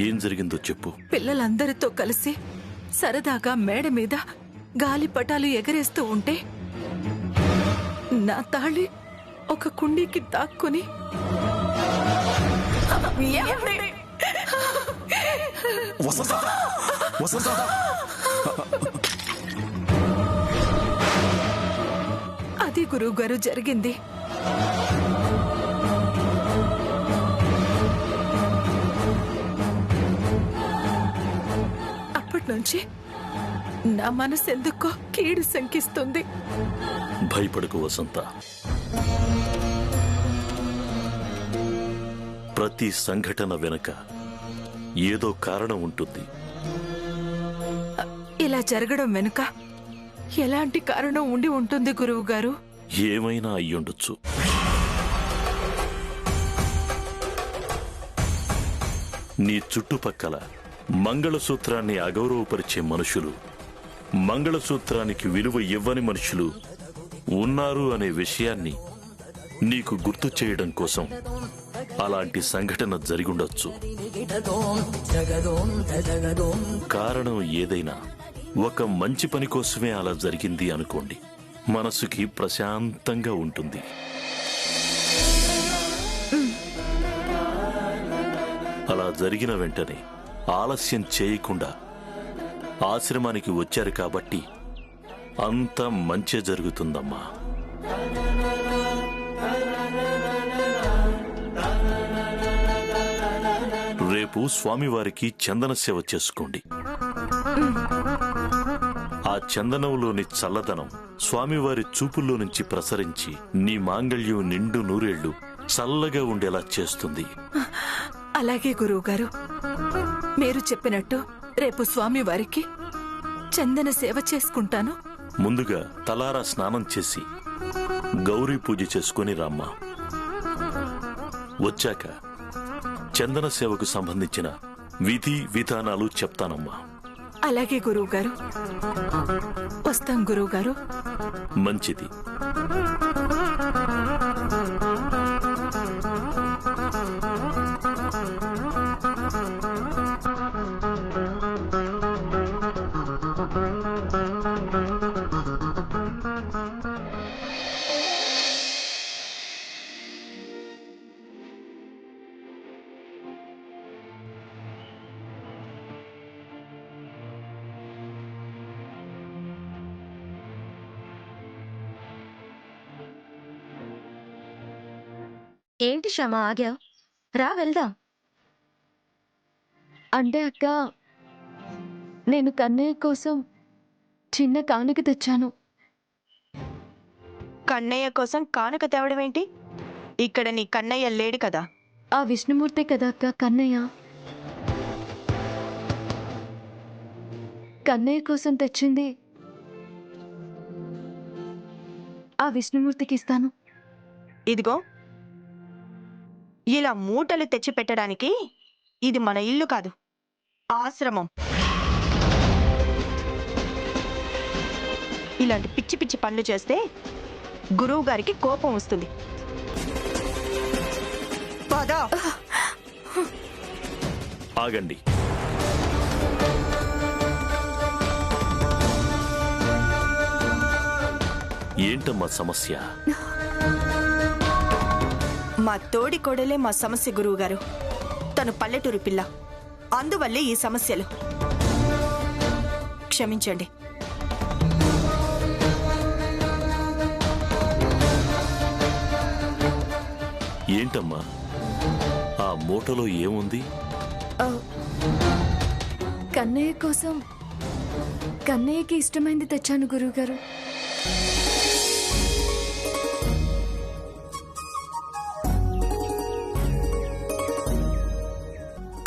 ఏం జరిగిందో చెప్పు. పిల్లలందరితో కలిసి సరదాగా మేడ మీద గాలిపటాలు ఎగరేస్తూ ఉంటే నా తాళి ఒక కుండీకి తాక్కుని అది గురువుగారు జరిగింది. అప్పటి నుంచి నా మనసు ఎందుకో కీడు శంకిస్తుంది. భయపడకు వసంత. ప్రతి సంఘటన వెనుక ఏదో కారణం ఉంటుంది. ఇలా జరగడం వెనుక ఎలాంటి కారణం ఉండి ఉంటుంది గురువు గారు? ఏమైనా అయ్యుండొచ్చు. నీ చుట్టుపక్కల మంగళసూత్రాన్ని అగౌరవపరిచే మనుషులు, మంగళసూత్రానికి విలువ ఇవ్వని మనుషులు ఉన్నారు అనే విషయాన్ని నీకు గుర్తు చేయడం కోసం అలాంటి సంఘటన జరిగుండొచ్చు. కారణం ఏదైనా ఒక మంచి పని కోసమే అలా జరిగింది అనుకోండి, మనసుకి ప్రశాంతంగా ఉంటుంది. అలా జరిగిన వెంటనే ఆలస్యం చేయకుండా ఆశ్రమానికి వచ్చారు కాబట్టి అంతా మంచే జరుగుతుందమ్మా. రేపు స్వామివారికి చందన సేవ చేసుకోండి. ఆ చందనంలోని చల్లదనం స్వామివారి చూపుల్లో నుంచి ప్రసరించి నీ మాంగళ్యం నిండు నూరేళ్లు చల్లగా ఉండేలా చేస్తుంది. అలాగే గురువుగారు, మీరు చెప్పినట్టు రేపు స్వామివారికి చందన సేవ చేసుకుంటాను. ముందుగా తలారా స్నానం చేసి గౌరీ పూజ చేసుకుని రామ్మా. వచ్చాక చందన సేవకు సంబంధించిన విధి విధానాలు చెప్తానమ్మా. అలాగే గురువుగారు. వస్తాం గురువుగారు. మంచిది. ఏంటి శ్రమ ఆగా? రా వెళ్దాం. అంటే అక్క, నేను కన్నయ్య కోసం చిన్న కానుక తెచ్చాను. కన్నయ్య కోసం కానుక తేవడం ఏంటి? ఇక్కడ నీ కన్నయ్య లేడు కదా. ఆ విష్ణుమూర్తే కదా అక్క కన్నయ్య. కన్నయ్య కోసం తెచ్చింది ఆ విష్ణుమూర్తికి ఇస్తాను. ఇదిగో, ఇలా మూటలు తెచ్చి పెట్టడానికి ఇది మన ఇల్లు కాదు, ఆశ్రమం. ఇలాంటి పిచ్చి పిచ్చి పనులు చేస్తే గురువు గారికి కోపం వస్తుంది. పదా. ఆగండి. ఏంటమ్మా సమస్య? మా తోడి కోడలే మా సమస్య గురువు గారు. తను పల్లెటూరు పిల్ల, అందువల్లే ఈ సమస్యలు. క్షమించండి. ఏంటమ్మా ఆ మూటలో ఏముంది? కన్నయ్య కోసం కన్నయ్యకి ఇష్టమైంది తెచ్చాను గురువుగారు.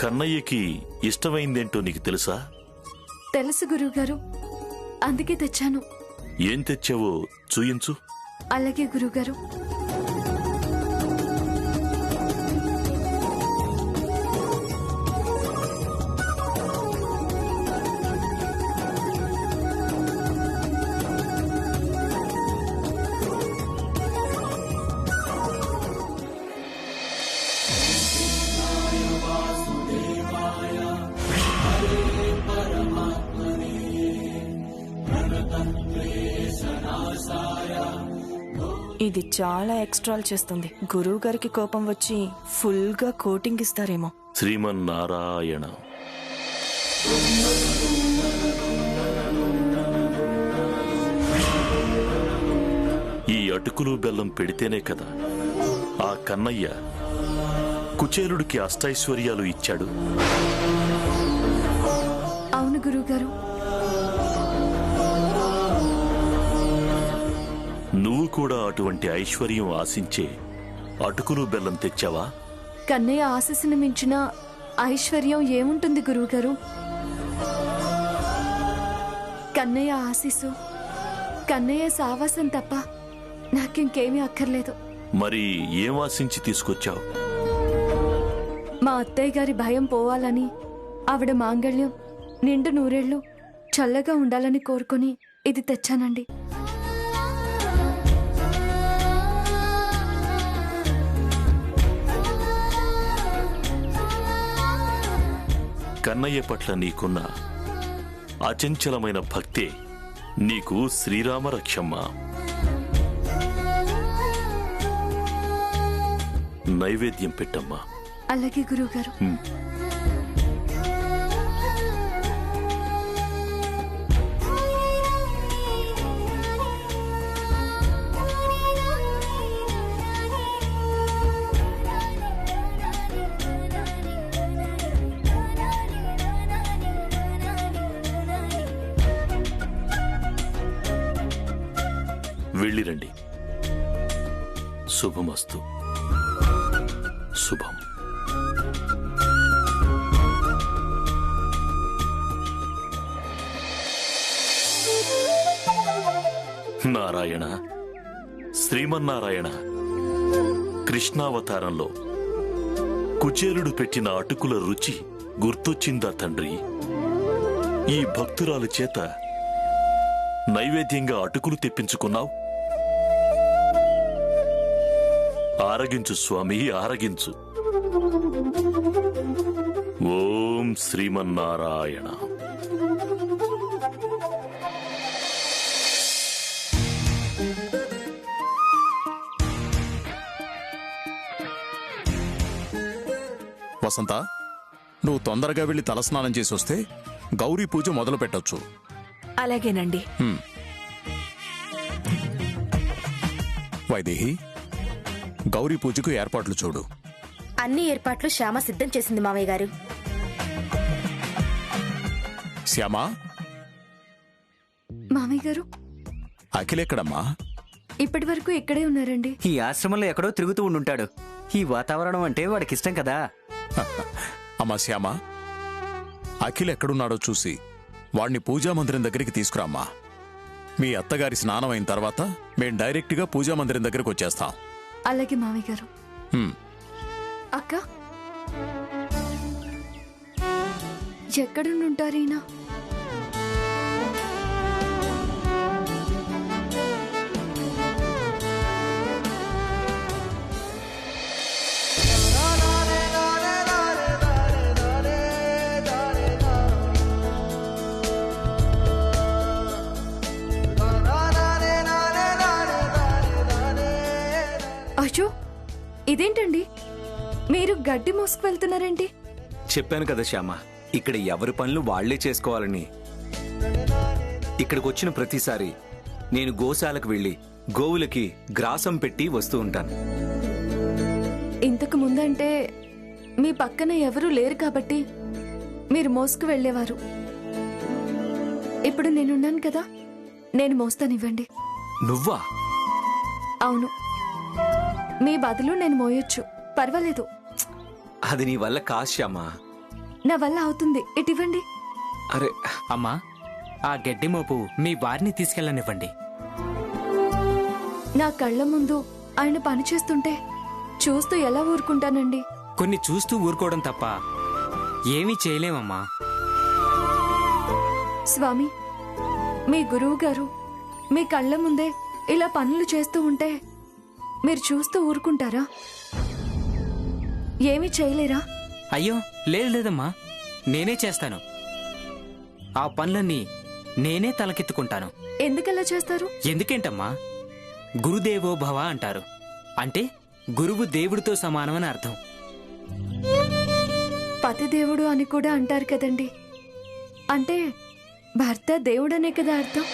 కన్నయ్యకి ఇష్టమైందేంటో నీకు తెలుసా? తెలుసు గురువుగారు, అందుకే తెచ్చాను. ఏం తెచ్చావో చూయించు. అలాగే గురువుగారు. ఇది చాలా ఎక్స్ట్రాల్ చేస్తుంది. గురువు గారికి కోపం వచ్చి ఫుల్గా కోటింగ్ ఇస్తారేమో. శ్రీమన్నారాయణ. ఈ అటుకులు బెల్లం పెడితేనే కదా ఆ కన్నయ్య కుచేలుడికి అష్టైశ్వర్యాలు ఇచ్చాడు. అవును గురువుగారు. నువ్వు కూడా అటువంటి ఐశ్వర్యం ఆశించే అటుకులు బెల్లం తెచ్చావా? కన్నయ్య ఆశీస్సును మించిన ఐశ్వర్యం ఏముంటుంది గురువుగారు? కన్నయ్య ఆశీస్సు, కన్నయ్య సావాసం తప్ప నాకింకేమీ అక్కర్లేదు. మరి ఏం ఆశించి తీసుకొచ్చావు? మా అత్తయ్య గారి భయం పోవాలని, ఆవిడ మాంగళ్యం నిండు నూరేళ్లు చల్లగా ఉండాలని కోరుకొని ఇది తెచ్చానండి. కన్నయ్య పట్ల నీకున్న అచంచలమైన భక్తే నీకు శ్రీరామ రక్షమ్మ. నైవేద్యం పెట్టమ్మా. అలాగే గురువుగారు. వెళ్ళిరండి. శుభమస్తు. శుభం. నారాయణ, శ్రీమన్నారాయణ, కృష్ణావతారంలో కుచేలుడు పెట్టిన అటుకుల రుచి గుర్తొచ్చిందా తండ్రి? ఈ భక్తురాలు చేత నైవేద్యంగా అటుకులు తెప్పించుకున్నావు. ఆరగించు స్వామి, ఆరగించు. ఓం శ్రీమన్నారాయణ. వసంత, నువ్వు తొందరగా వెళ్ళి తలస్నానం చేసి వస్తే గౌరీ పూజ మొదలు పెట్టొచ్చు. అలాగేనండి. వైదేహి, గౌరీ పూజకు ఏర్పాట్లు చూడు. అన్ని ఏర్పాట్లు శ్యామ సిద్ధం చేసింది మావయ్య గారు. శ్యామా, మామయ్య గారు అఖిలెక్కడమ్మా? ఇప్పటి వరకు ఇక్కడే ఉన్నారండి. ఈ ఆశ్రమంలో ఎక్కడో తిరుగుతూ ఉండుంటాడు. ఈ వాతావరణం అంటే వాడికిష్టం కదా. అమ్మా శ్యామా, అఖిల్ ఎక్కడున్నాడో చూసి వాణ్ణి పూజామందిరం దగ్గరికి తీసుకురామ్మా. మీ అత్తగారి స్నానం అయిన తర్వాత మేం డైరెక్ట్గా పూజామందిరం దగ్గరికి వచ్చేస్తాం. అలాగే మామయ్య గారు. అక్క, ఎక్కడుంటారు ఈయన? అయ్యో, ఇదేంటండి, మీరు గడ్డి మోసుకు వెళ్తున్నారేంటి? చెప్పాను కదా శ్యామ, ఇక్కడ ఎవరి పనులు వాళ్లే చేసుకోవాలని. ఇక్కడికి వచ్చిన ప్రతిసారి నేను గోశాలకు వెళ్లి గోవులకి గ్రాసం పెట్టి వస్తూ ఉంటాను. ఇంతకు ముందంటే మీ పక్కన ఎవరూ లేరు కాబట్టి మీరు మోసుకు వెళ్ళేవారు. ఇప్పుడు నేనున్నాను కదా, నేను మోస్తానివ్వండి. నువ్వా? అవును, మీ బదులు నేను మోయొచ్చు, పర్వాలేదు. అది నీ వల్ల కాదు శ్యామ. నా వల్ల అవుతుంది, ఇటివ్వండి. అరే అమ్మా, ఆ గడ్డి మోపు మీ వారిని తీసుకెళ్ళనివ్వండి. నా కళ్ళ ముందు ఆయన పని చేస్తుంటే చూస్తూ ఎలా ఊరుకుంటానండి? కొన్ని చూస్తూ ఊరుకోవడం తప్ప ఏమీ చేయలేమమ్మా. స్వామి, మీ గురువు గారు మీ కళ్ళ ముందే ఇలా పనులు చేస్తూ ఉంటే మీరు చూస్తూ ఊరుకుంటారా? ఏమీ చేయలేరా? అయ్యో, లేదు లేదమ్మా, నేనే చేస్తాను. ఆ పనులన్నీ నేనే తలకెత్తుకుంటాను. ఎందుకలా చేస్తారు? ఎందుకేంటమ్మా? గురుదేవో భవ అంటారు. అంటే గురువు దేవుడితో సమానమని అర్థం. పతిదేవుడు అని కూడా అంటారు కదండి. అంటే భర్త దేవుడనే కదా అర్థం.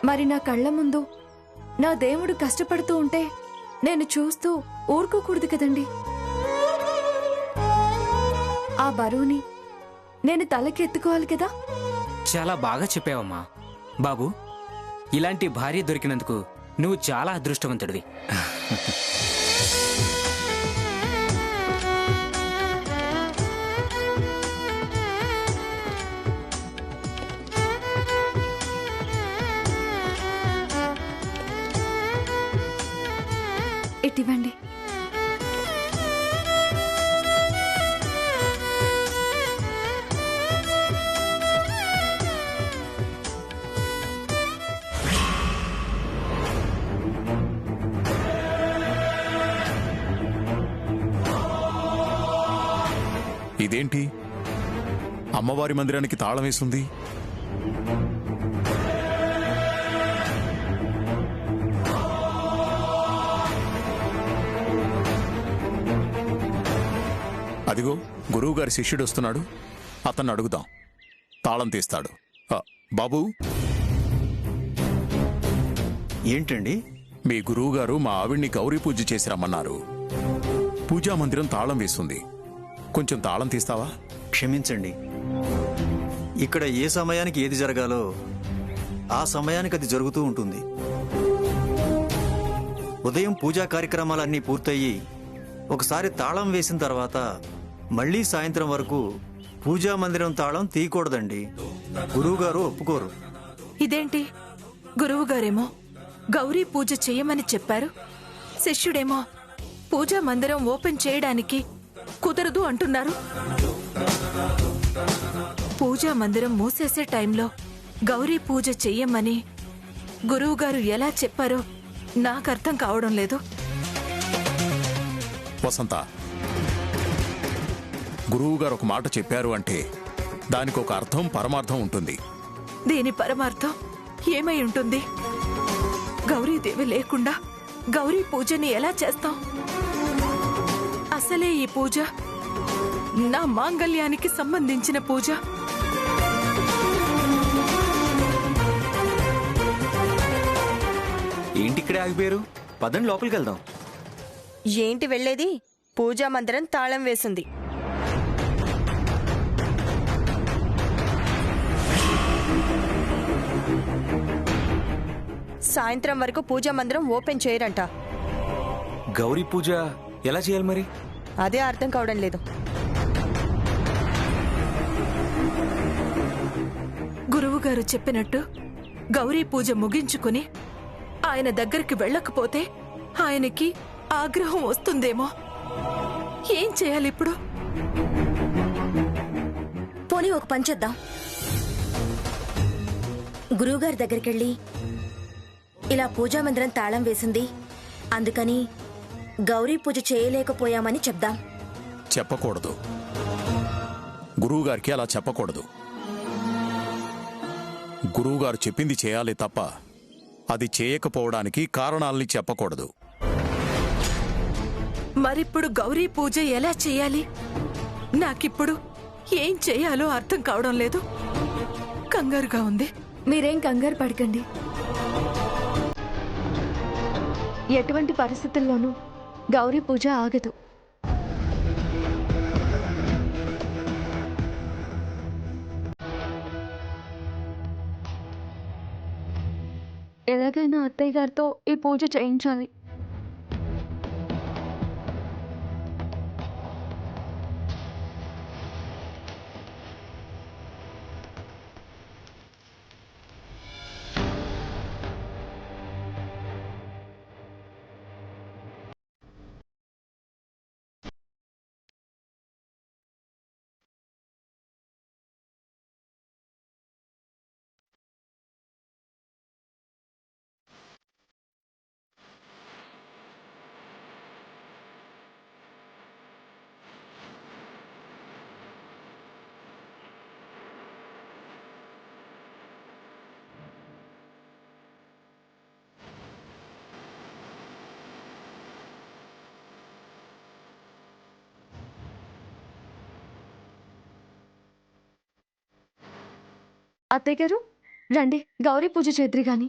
మరి నా కళ్ళ ముందు నా దేవుడు కష్టపడుతూ ఉంటే నేను చూస్తూ ఊరుకోకూడదు కదండి. ఆ బరువుని నేను తలకెత్తుకోవాలి కదా. చాలా బాగా చెప్పావమ్మా. బాబు, ఇలాంటి భార్య దొరికినందుకు నువ్వు చాలా అదృష్టవంతుడివి. ఇటివ్వండి. ఇదేంటి, అమ్మవారి మందిరానికి తాళం వేస్తుంది? అదిగో గురువుగారి శిష్యుడు వస్తున్నాడు. అతన్ని అడుగుదాం, తాళం తీస్తాడు. బాబు, ఏంటండి? మీ గురువుగారు మా ఆవిడ్ని గౌరీ పూజ చేసి రమ్మన్నారు. పూజా మందిరం తాళం వేస్తుంది. కొంచెం తాళం తీస్తావా? క్షమించండి, ఇక్కడ ఏ సమయానికి ఏది జరగాలో ఆ సమయానికి అది జరుగుతూ ఉంటుంది. ఉదయం పూజా కార్యక్రమాలన్నీ పూర్తయ్యి ఒకసారి తాళం వేసిన తర్వాత మళ్ళీ సాయంత్రం వరకు పూజా మందిరం తాళం తీయకూడదండి. గురువుగారు ఒప్పుకోరు. ఇదేంటి, గురువుగారేమో గౌరీ పూజ చెయ్యమని చెప్పారు, శిష్యుడేమో పూజా మందిరం ఓపెన్ చేయడానికి కుదరదు అంటున్నారు. పూజా మందిరం మూసేసే టైంలో గౌరీ పూజ చెయ్యమని గురువుగారు ఎలా చెప్పారో నాకు అర్థం కావడం లేదు. వసంత, గురువుగారు ఒక మాట చెప్పారు అంటే దానికి ఒక అర్థం, పరమార్థం ఉంటుంది. దీని పరమార్థం ఏమై ఉంటుంది? గౌరీదేవి లేకుండా గౌరీ పూజని ఎలా చేస్తాం? అసలే ఈ పూజ నా మాంగళ్యానికి సంబంధించిన పూజ. ఏంటి ఇక్కడే ఆగిపోయారు? పదండి లోపలికి వెళ్దాం. ఏంటి వెళ్ళేది? పూజా మందిరం తాళం వేసింది. సాయంత్రం వరకు పూజా మందిరం ఓపెన్ చేయరంట. గౌరీ పూజ ఎలా చేయాలి మరి? అదే అర్థం కావడం లేదు. గురువుగారు చెప్పినట్టు గౌరీ పూజ ముగించుకుని ఆయన దగ్గరికి వెళ్ళకపోతే ఆయనకి ఆగ్రహం వస్తుందేమో. ఏం చేయాలి ఇప్పుడు? పోనీ ఒక పని చేద్దాం. గురువుగారి దగ్గరికెళ్ళి ఇలా పూజా మందిరం తాళం వేసింది, అందుకని గౌరీ పూజ చేయలేకపోయామని చెప్దాం. చెప్పకూడదు. గురువుగారికి అలా చెప్పకూడదు. గురువుగారు చెప్పింది చేయాలి తప్ప అది చేయకపోవడానికి కారణాల్ని చెప్పకూడదు. మరిప్పుడు గౌరీ పూజ ఎలా చేయాలి? నాకిప్పుడు ఏం చేయాలో అర్థం కావడం లేదు. కంగారుగా ఉంది. మీరేం కంగారు పడకండి. ఎటువంటి పరిస్థితుల్లోనూ గౌరీ పూజ ఆగదు. ఎలాగైనా అత్తయ్య గారితో ఈ పూజ చేయించాలి. అత్తయ్య గారు రండి, గౌరీ పూజ చేద్రి గాని.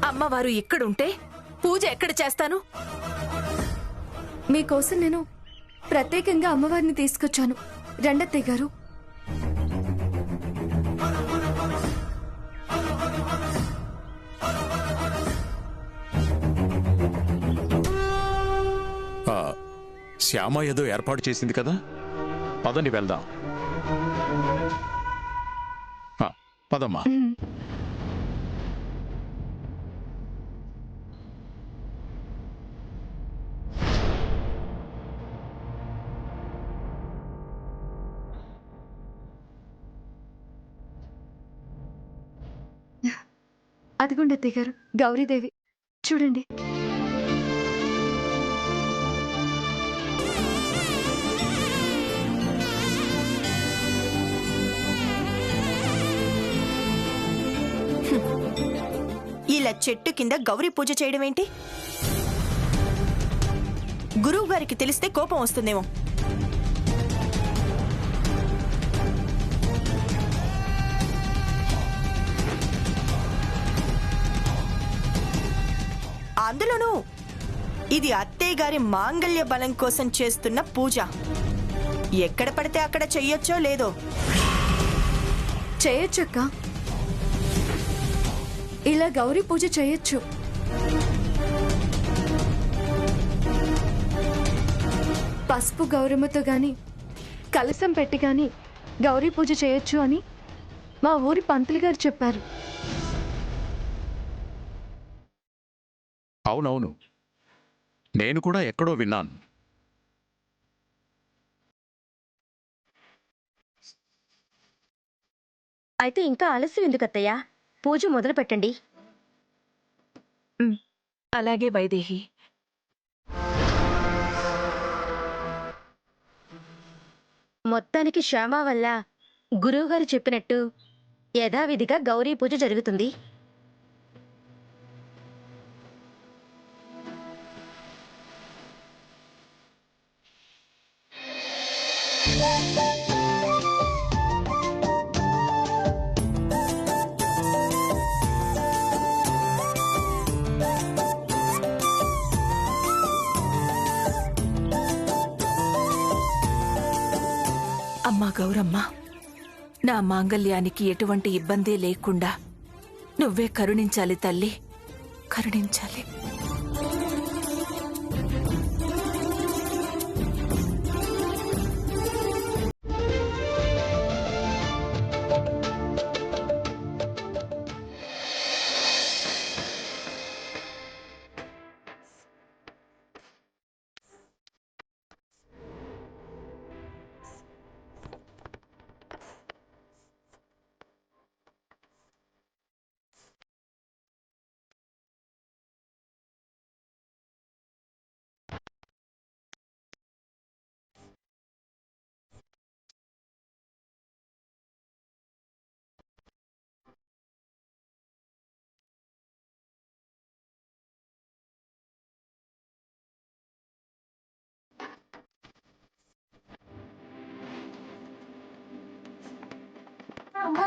అమ్మవారు ఇక్కడుంటే పూజ ఎక్కడ చేస్తాను? మీకోసం నేను ప్రత్యేకంగా అమ్మవారిని తీసుకొచ్చాను. రండత్తయ్య గారు. శ్యామ ఏదో ఏర్పాటు చేసింది కదా, పదండి వెళ్దాం. పదమ్మా. అదిగోండి అత్తయ్య గారు, గౌరీదేవి చూడండి. ఇలా చెట్టు కింద గౌరీ పూజ చేయడం ఏంటి? గురువు గారికి తెలిస్తే కోపం వస్తుందేమో. అందులోనూ ఇది అత్తయ్య గారి మాంగళ్య బలం కోసం చేస్తున్న పూజ. ఎక్కడ పడితే అక్కడ చెయ్యొచ్చో లేదో. చేయొచ్చక్క, ఇలా గౌరీ పూజ చేయొచ్చు. పసుపు గౌరమ్మతో గాని కలసం పెట్టి గాని గౌరీ పూజ చేయొచ్చు అని మా ఊరి పంతులు గారు చెప్పారు. అవునవును, నేను కూడా ఎక్కడో విన్నాను. అయితే ఇంకా ఆలస్యం ఎందుకు అత్తయ్య? పూజ మొదలు పెట్టండి. అలాగే వైదేహి. మొత్తానికి శ్యామ వల్ల గురువుగారు చెప్పినట్టు యథావిధిగా గౌరీ పూజ జరుగుతుంది. అమ్మా గౌరమ్మ, నా మాంగళ్యానికి ఎటువంటి ఇబ్బంది లేకుండా నువ్వే కరుణించాలి తల్లి, కరుణించాలి. అమ్మా